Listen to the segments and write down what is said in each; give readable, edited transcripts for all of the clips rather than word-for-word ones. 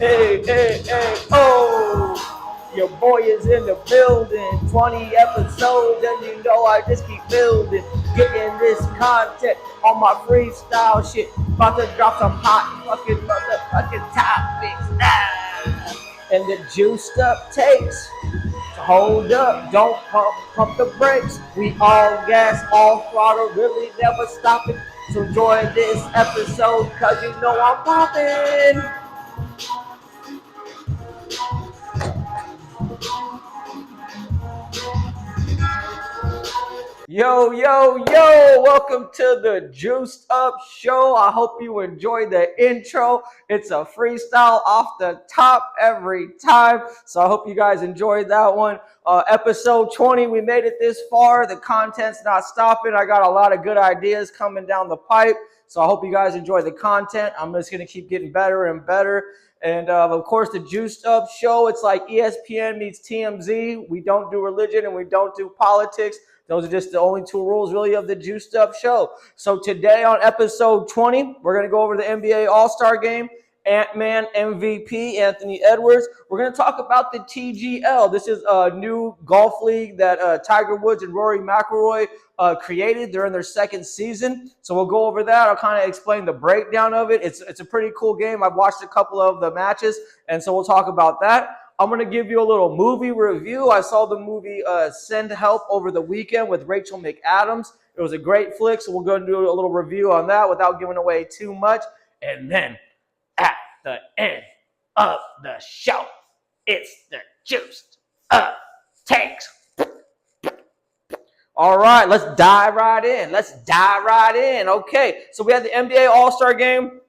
Hey, oh, your boy is in the building. 20 episodes, and you know I just keep building. Getting this content on my freestyle shit. About to drop some hot fucking motherfucking topics. And the juiced up takes. Hold up, don't pump the brakes. We all gas, all throttle, really never stopping. So enjoy this episode, cause you know I'm popping. Yo, welcome to the Juiced Up Show. I hope you enjoyed the intro. It's a freestyle off the top every time. So I hope you guys enjoyed that one. Episode 20, we made it this far. The content's not stopping. I got a lot of good ideas coming down the pipe. So I hope you guys enjoy the content. I'm just going to keep getting better and better. And of course, the Juiced Up Show, it's like ESPN meets TMZ. We don't do religion and we don't do politics. Those are just the only two rules, really, of the Juiced Up Show. So today on episode 20, we're going to go over the NBA All-Star Game. Ant-Man MVP, Anthony Edwards. We're going to talk about the TGL. This is a new golf league that Tiger Woods and Rory McIlroy created. They're in their second season. So we'll go over that. I'll kind of explain the breakdown of it. It's a pretty cool game. I've watched a couple of the matches, and so we'll talk about that. I'm going to give you a little movie review. I saw the movie Send-Help over the weekend with Rachel McAdams. It was a great flick, so we're going to do a little review on that without giving away too much. And then at the end of the show, it's the Juiced Up Takes. All right, let's dive right in. Okay, so we had the NBA All-Star Game.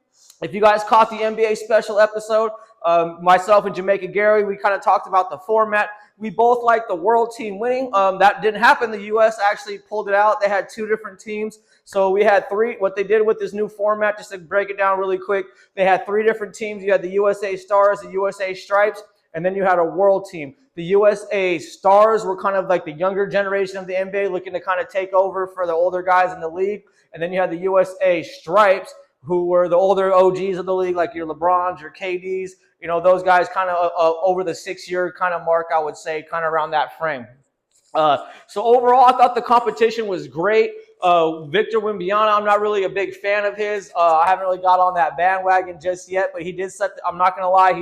If you guys caught the NBA special episode, myself and Jamaica Gary, we kind of talked about the format. We both like the world team winning. That didn't happen. The U.S. actually pulled it out. They had two different teams. So we had three. What they did with this new format, just to break it down really quick, they had three different teams. You had the USA Stars, the USA Stripes, and then you had a world team. The USA Stars were kind of like the younger generation of the NBA, looking to kind of take over for the older guys in the league. And then you had the USA Stripes, who were the older OGs of the league, like your LeBrons, your KDs, you know, those guys kind of over the 6-year kind of mark, I would say, kind of around that frame. So overall, I thought the competition was great. Victor Wembanyama, I'm not really a big fan of his. I haven't really got on that bandwagon just yet, but he did I'm not going to lie,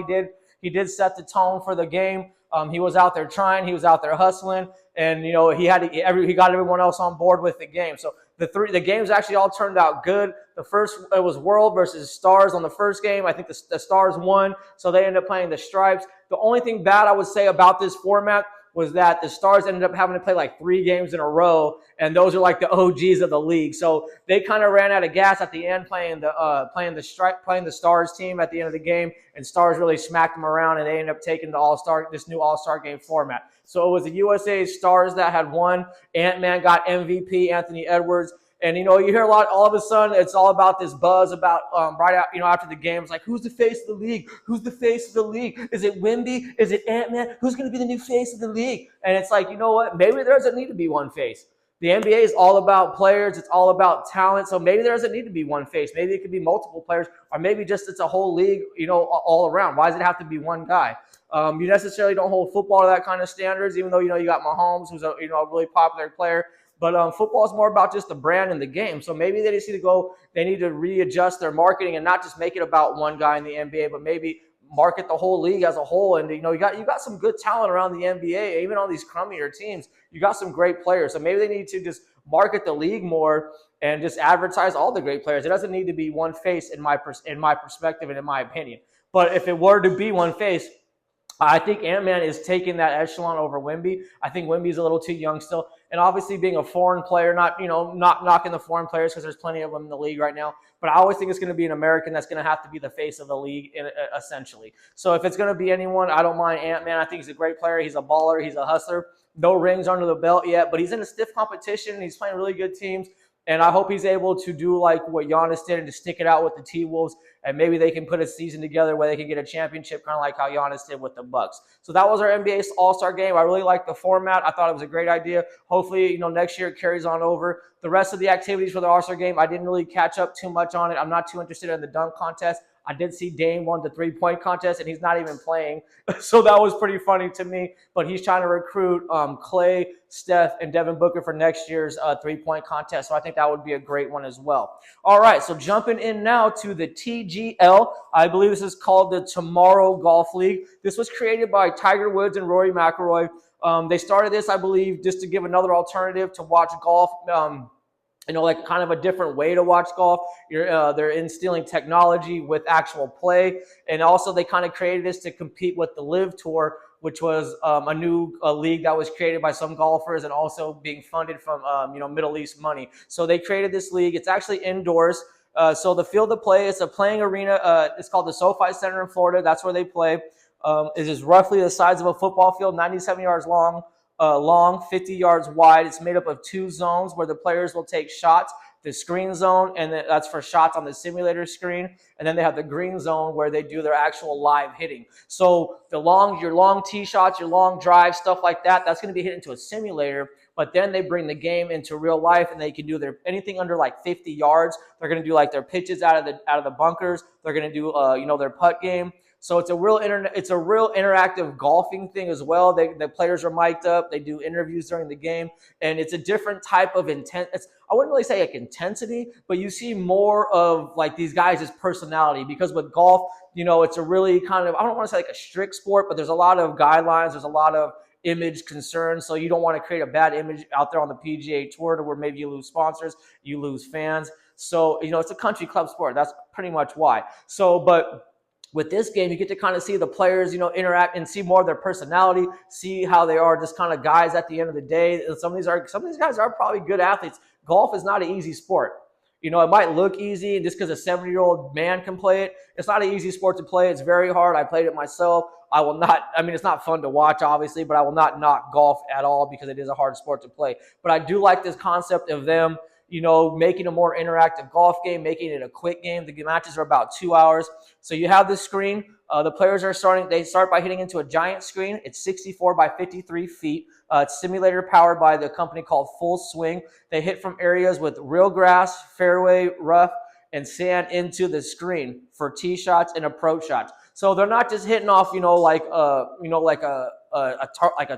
he did set the tone for the game. He was out there trying, he was out there hustling, and you know he got everyone else on board with the game. So the games actually all turned out good. The first, it was World versus Stars on the first game. I think the Stars won, so they ended up playing the Stripes. The only thing bad I would say about this format was that the Stars ended up having to play like 3 games in a row, and those are like the OGs of the league. So they kind of ran out of gas at the end playing the Stars team at the end of the game, and Stars really smacked them around, and they ended up taking this new All-Star game format. So it was the USA Stars that had won. Ant-Man got MVP, Anthony Edwards. And, you know, you hear a lot, all of a sudden, it's all about this buzz about after the game. It's like, who's the face of the league? Who's the face of the league? Is it Wemby? Is it Ant-Man? Who's going to be the new face of the league? And it's like, you know what? Maybe there doesn't need to be one face. The NBA is all about players. It's all about talent. So maybe there doesn't need to be one face. Maybe it could be multiple players, or maybe just it's a whole league, you know, all around. Why does it have to be one guy? You necessarily don't hold football to that kind of standards, even though, you know, you got Mahomes, who's a really popular player. But football is more about just the brand and the game. So maybe they need to readjust their marketing and not just make it about one guy in the NBA, but maybe market the whole league as a whole. And, you know, you got some good talent around the NBA, even on these crummier teams. You got some great players. So maybe they need to just market the league more and just advertise all the great players. It doesn't need to be one face in my perspective and in my opinion. But if it were to be one face, I think Ant-Man is taking that echelon over Wemby. I think Wemby's a little too young still. And obviously being a foreign player, not knocking the foreign players because there's plenty of them in the league right now. But I always think it's going to be an American that's going to have to be the face of the league, essentially. So if it's going to be anyone, I don't mind Ant-Man. I think he's a great player. He's a baller. He's a hustler. No rings under the belt yet, but he's in a stiff competition. He's playing really good teams. And I hope he's able to do like what Giannis did and to stick it out with the T-Wolves. And maybe they can put a season together where they can get a championship, kind of like how Giannis did with the Bucks. So that was our NBA All-Star game. I really liked the format. I thought it was a great idea. Hopefully, you know, next year it carries on over. The rest of the activities for the All-Star game, I didn't really catch up too much on it. I'm not too interested in the dunk contest. I did see Dame won the 3-point contest, and he's not even playing. So that was pretty funny to me. But he's trying to recruit Clay, Steph, and Devin Booker for next year's 3-point contest. So I think that would be a great one as well. All right, so jumping in now to the TGL. I believe this is called the Tomorrow Golf League. This was created by Tiger Woods and Rory McIlroy. They started this, I believe, just to give another alternative to watch golf. Like kind of a different way to watch golf. They're instilling technology with actual play. And also they kind of created this to compete with the Live Tour, which was a new league that was created by some golfers and also being funded from, Middle East money. So they created this league. It's actually indoors. So the field of play, it's a playing arena. It's called the SoFi Center in Florida. That's where they play. It is roughly the size of a football field, 97 yards long, 50 yards wide. It's made up of 2 zones where the players will take shots. The screen zone, and that's for shots on the simulator screen. And then they have the green zone where they do their actual live hitting. So your long tee shots, your long drives, stuff like that, that's going to be hit into a simulator. But then they bring the game into real life, and they can do anything under like 50 yards. They're going to do like their pitches out of the bunkers. They're going to do their putt game. So it's a real interactive golfing thing as well. The players are mic'd up. They do interviews during the game, and it's a different type of intent. I wouldn't really say like intensity, but you see more of like these guys' personality, because with golf, it's a really kind of, I don't want to say like a strict sport, but there's a lot of guidelines. There's a lot of image concerns. So you don't want to create a bad image out there on the PGA Tour to where maybe you lose sponsors, you lose fans. So, it's a country club sport. That's pretty much why. So, but with this game, you get to kind of see the players, interact and see more of their personality, see how they are just kind of guys at the end of the day. And some of these guys are probably good athletes. Golf is not an easy sport. It might look easy just because a 70-year-old man can play it. It's not an easy sport to play. It's very hard. I played it myself. It's not fun to watch, obviously, but I will not knock golf at all because it is a hard sport to play. But I do like this concept of them, making a more interactive golf game, making it a quick game. The matches are about 2 hours. So you have this screen. The players they start by hitting into a giant screen. It's 64 by 53 feet. It's simulator powered by the company called Full Swing. They hit from areas with real grass, fairway, rough, and sand into the screen for tee shots and approach shots. So they're not just hitting off, like a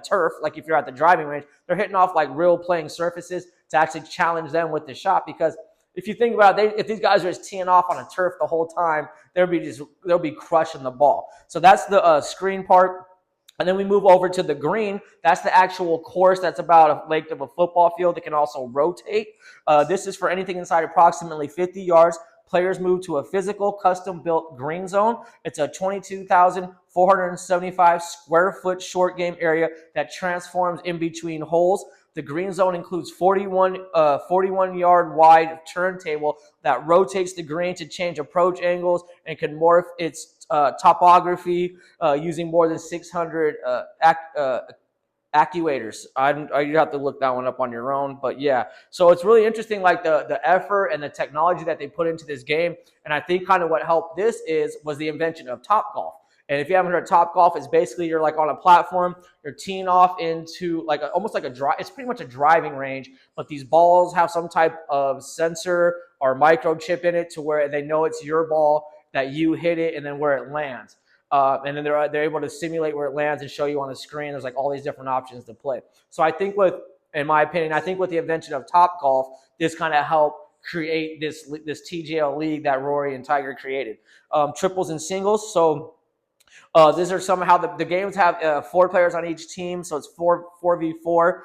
turf, like if you're at the driving range. They're hitting off like real playing surfaces to actually challenge them with the shot. Because if you think about it, if these guys are just teeing off on a turf the whole time, they'll be crushing the ball. So that's the screen part. And then we move over to the green. That's the actual course. That's about a length of a football field. It can also rotate. This is for anything inside approximately 50 yards. Players move to a physical, custom-built green zone. It's a 22,475 square foot short game area that transforms in between holes. The green zone includes 41-yard wide turntable that rotates the green to change approach angles and can morph its topography using more than 600 actuators. You have to look that one up on your own, but yeah. So it's really interesting, like the effort and the technology that they put into this game. And I think kind of what helped this was the invention of Topgolf. And if you haven't heard of Topgolf, it's basically you're like on a platform, you're teeing off into almost like a drive. It's pretty much a driving range, but these balls have some type of sensor or microchip in it to where they know it's your ball, that you hit it, and then where it lands. And then they're able to simulate where it lands and show you on the screen. There's like all these different options to play. So I think in my opinion, with the invention of Topgolf, this kind of helped create this TGL league that Rory and Tiger created. Triples and singles. So these are somehow the games have 4 players on each team, so it's 4v4.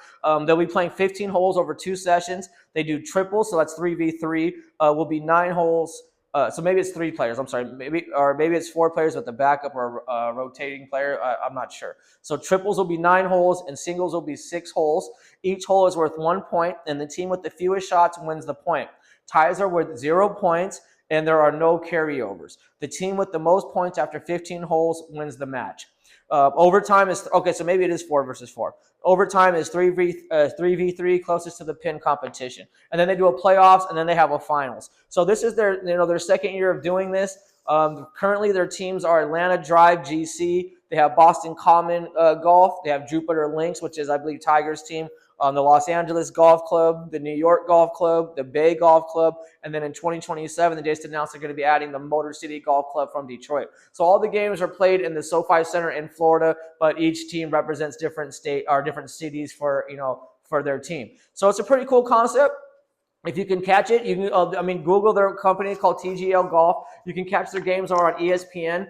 They'll be playing 15 holes over 2 sessions. They do triples, so that's 3v3. Will be 9 holes. So maybe it's 3 players. I'm sorry, maybe it's 4 players with the backup or rotating player. I'm not sure. So triples will be 9 holes and singles will be 6 holes. Each hole is worth 1 point, and the team with the fewest shots wins the point. Ties are worth 0 points, and there are no carryovers. The team with the most points after 15 holes wins the match. Overtime is okay. So maybe it is 4 versus 4. Overtime is 3v3, closest to the pin competition, and then they do a playoffs, and then they have a finals. So this is their second year of doing this. Currently, their teams are Atlanta Drive GC. They have Boston Common Golf. They have Jupiter Links, which is I believe Tiger's team. the Los Angeles Golf Club, the New York Golf Club, the Bay Golf Club, and then in 2027, they just announced they're going to be adding the Motor City Golf Club from Detroit. So all the games are played in the SoFi Center in Florida, but each team represents different different cities for for their team. So it's a pretty cool concept. If you can catch it, you can. Google their company called TGL Golf. You can catch their games are on ESPN.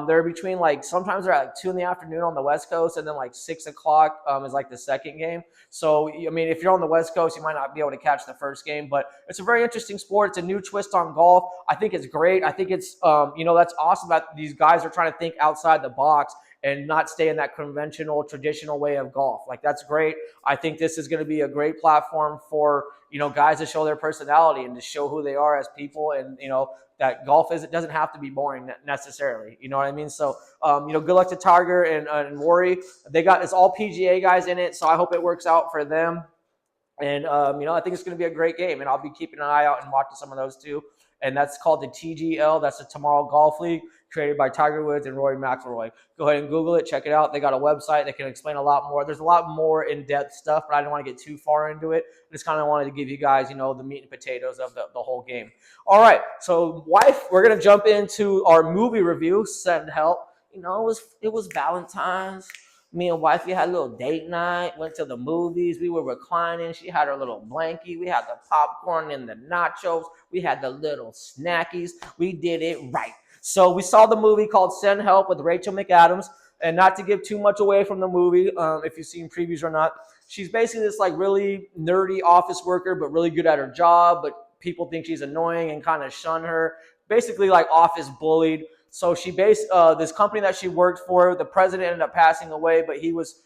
They're between sometimes they're at 2 in the afternoon on the West Coast, and then 6 o'clock is the second game. So if you're on the West Coast, you might not be able to catch the first game, but it's a very interesting sport. It's a new twist on golf. I think it's great. I think it's that's awesome that these guys are trying to think outside the box and not stay in that conventional, traditional way of golf. That's great. I think this is going to be a great platform for guys to show their personality and to show who they are as people, and that golf it doesn't have to be boring necessarily. You know what I mean? So good luck to Tiger and Rory. It's all PGA guys in it, so I hope it works out for them. And I think it's going to be a great game, and I'll be keeping an eye out and watching some of those too. And that's called the TGL. That's the Tomorrow Golf League, created by Tiger Woods and Rory McIlroy. Go ahead and Google it, check it out. They got a website that can explain a lot more. There's a lot more in-depth stuff, but I didn't want to get too far into it. I just kind of wanted to give you guys, the meat and potatoes of the whole game. All right, so we're going to jump into our movie review, CED-UP. It was Valentine's. Me and wifey had a little date night, went to the movies. We were reclining. She had her little blankie. We had the popcorn and the nachos. We had the little snackies. We did it right. So we saw the movie called CED-UP with Rachel McAdams. And not to give too much away from the movie, if you've seen previews or not, she's basically this really nerdy office worker, but really good at her job. But people think she's annoying and kind of shun her. Basically office bullied. So she this company that she worked for, the president ended up passing away, but she was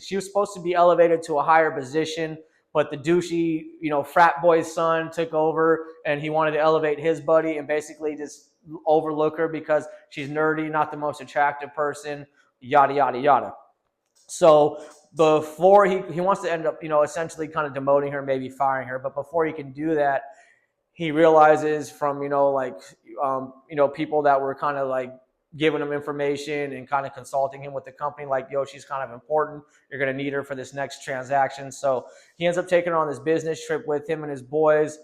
supposed to be elevated to a higher position, but the douchey, frat boy's son took over, and he wanted to elevate his buddy and basically just overlook her because she's nerdy, not the most attractive person, yada, yada, yada. So before he wants to end up, essentially kind of demoting her, maybe firing her, but before he can do that, he realizes from, people that were kind of giving him information and kind of consulting him with the company, she's kind of important. You're going to need her for this next transaction. So he ends up taking her on this business trip with him and his boys.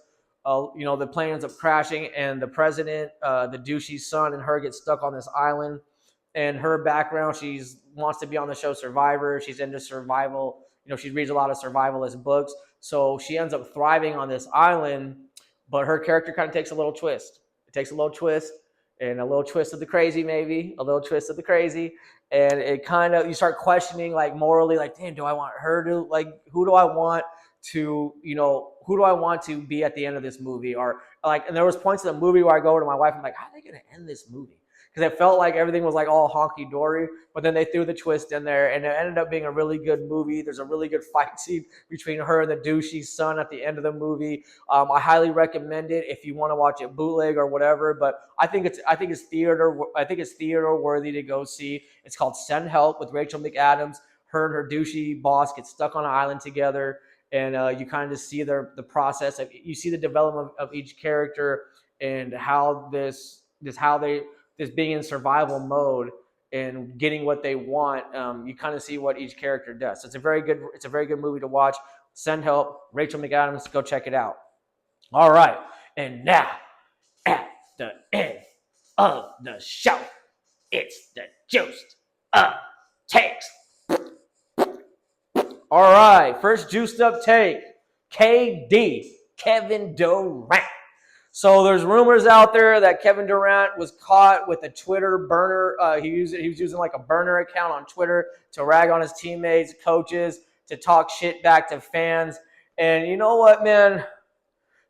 The plane ends up crashing, and the president, the douchey's son, and her get stuck on this island. And her background, she wants to be on the show Survivor. She's into survival. She reads a lot of survivalist books. So she ends up thriving on this island. But her character kind of takes a little twist. It takes a little twist, and a little twist of the crazy, maybe. A little twist of the crazy. And it kind of, you start questioning, morally, damn, do I want her to, who do I want to, who do I want to be at the end of this movie? Or, and there was points in the movie where I go to my wife, I'm like, how are they going to end this movie? Because it felt like everything was all honky-dory, but then they threw the twist in there, and it ended up being a really good movie. There's a really good fight scene between her and the douchey's son at the end of the movie. I highly recommend it if you want to watch it bootleg or whatever, but I think it's theater worthy to go see. It's called CED-UP with Rachel McAdams. Her and her douchey boss get stuck on an island together, and you kind of just see the process. You see the development of each character and how this being in survival mode and getting what they want. You kind of see what each character does. So it's a very good movie to watch. CED-UP, Rachel McAdams, go check it out. All right, and now at the end of the show, it's the juiced up takes. All right, first juiced up take, KD, Kevin Durant. So there's rumors out there that Kevin Durant was caught with a Twitter burner. He was using a burner account on Twitter to rag on his teammates, coaches, to talk shit back to fans. And you know what, man?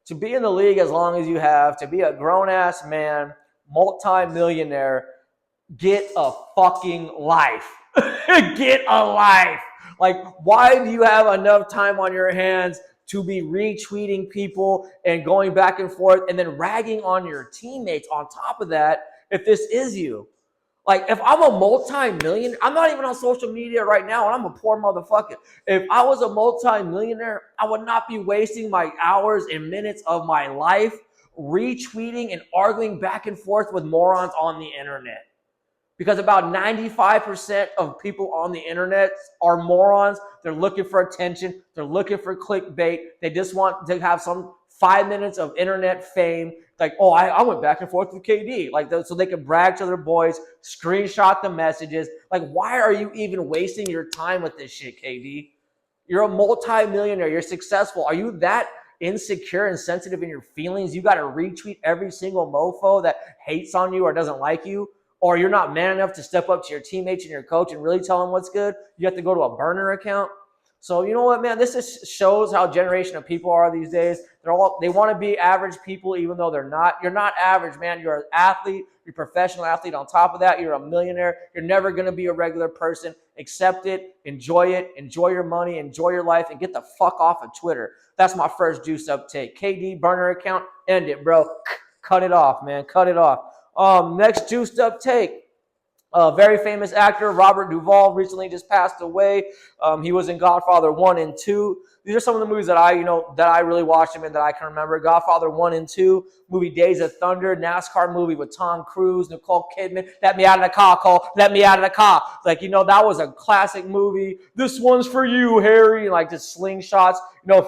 To be in the league as long as you have, to be a grown-ass man, multi-millionaire, get a fucking life. Get a life. Why do you have enough time on your hands to be retweeting people and going back and forth and then ragging on your teammates on top of that if this is you? If I'm a multi-millionaire, I'm not even on social media right now, and I'm a poor motherfucker. If I was a multi-millionaire, I would not be wasting my hours and minutes of my life retweeting and arguing back and forth with morons on the internet. because about 95% of people on the internet are morons. They're looking for attention. They're looking for clickbait. They just want to have some 5 minutes of internet fame. Like, oh, I went back and forth with KD. Like, so they can brag to their boys, screenshot the messages. Like, why are you even wasting your time with this shit, KD? You're a multi-millionaire. You're successful. Are you that insecure and sensitive in your feelings? You got to retweet every single mofo that hates on you or doesn't like you? Or you're not man enough to step up to your teammates and your coach and really tell them what's good? You have to go to a burner account. So you know what, man? This just shows how generation of people are these days. They want to be average people, even though they're not. You're not average, man. You're an athlete. You're a professional athlete. On top of that, you're a millionaire. You're never going to be a regular person. Accept it. Enjoy your money. Enjoy your life, and get the fuck off of Twitter. That's my first juice up take. KD burner account. End it, bro. Cut it off, man. Cut it off. Next juiced up take. Very famous actor Robert Duvall recently just passed away. He was in Godfather 1 and 2. These are some of the movies that I really watched him in that I can remember. Godfather 1 and 2, movie Days of Thunder, NASCAR movie with Tom Cruise, Nicole Kidman. Let me out of the car, Cole. Let me out of the car. Like, that was a classic movie. This one's for you, Harry. Like, just slingshots,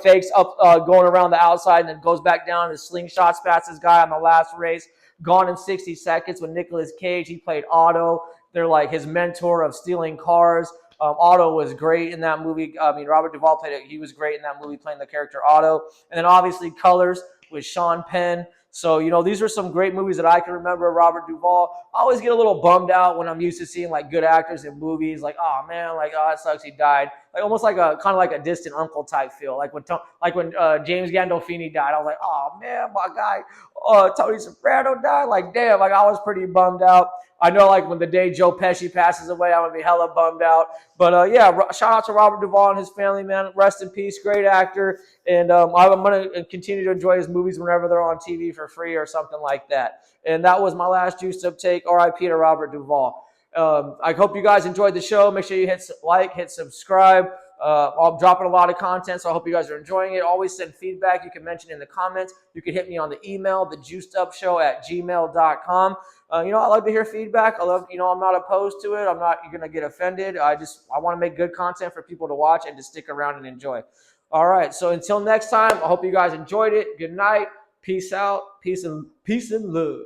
fakes up, going around the outside and then goes back down and slingshots past this guy on the last race. Gone in 60 Seconds with Nicolas Cage. He played Otto. They're like his mentor of stealing cars. Otto was great in that movie. Robert Duvall played it. He was great in that movie playing the character Otto. And then obviously Colors with Sean Penn. So, these are some great movies that I can remember of Robert Duvall. I always get a little bummed out when I'm used to seeing like good actors in movies. Like, oh man, like, oh, that sucks, he died. Like almost like kind of like a distant uncle type feel. Like when James Gandolfini died, I was like, oh man, my guy, Tony Soprano died. Like, damn, like I was pretty bummed out. I know, like, when the day Joe Pesci passes away, I'm going to be hella bummed out. But, yeah, shout out to Robert Duvall and his family, man. Rest in peace. Great actor. And I'm going to continue to enjoy his movies whenever they're on TV for free or something like that. And that was my last juiced up take. RIP to Robert Duvall. I hope you guys enjoyed the show. Make sure you hit like, hit subscribe. I'm dropping a lot of content, so I hope you guys are enjoying it. Always send feedback. You can mention in the comments. You can hit me on the email, thejuicedupshow@gmail.com. I like to hear feedback. I love, I'm not opposed to it. I'm not going to get offended. I want to make good content for people to watch and to stick around and enjoy. All right. So until next time, I hope you guys enjoyed it. Good night. Peace out. Peace and love.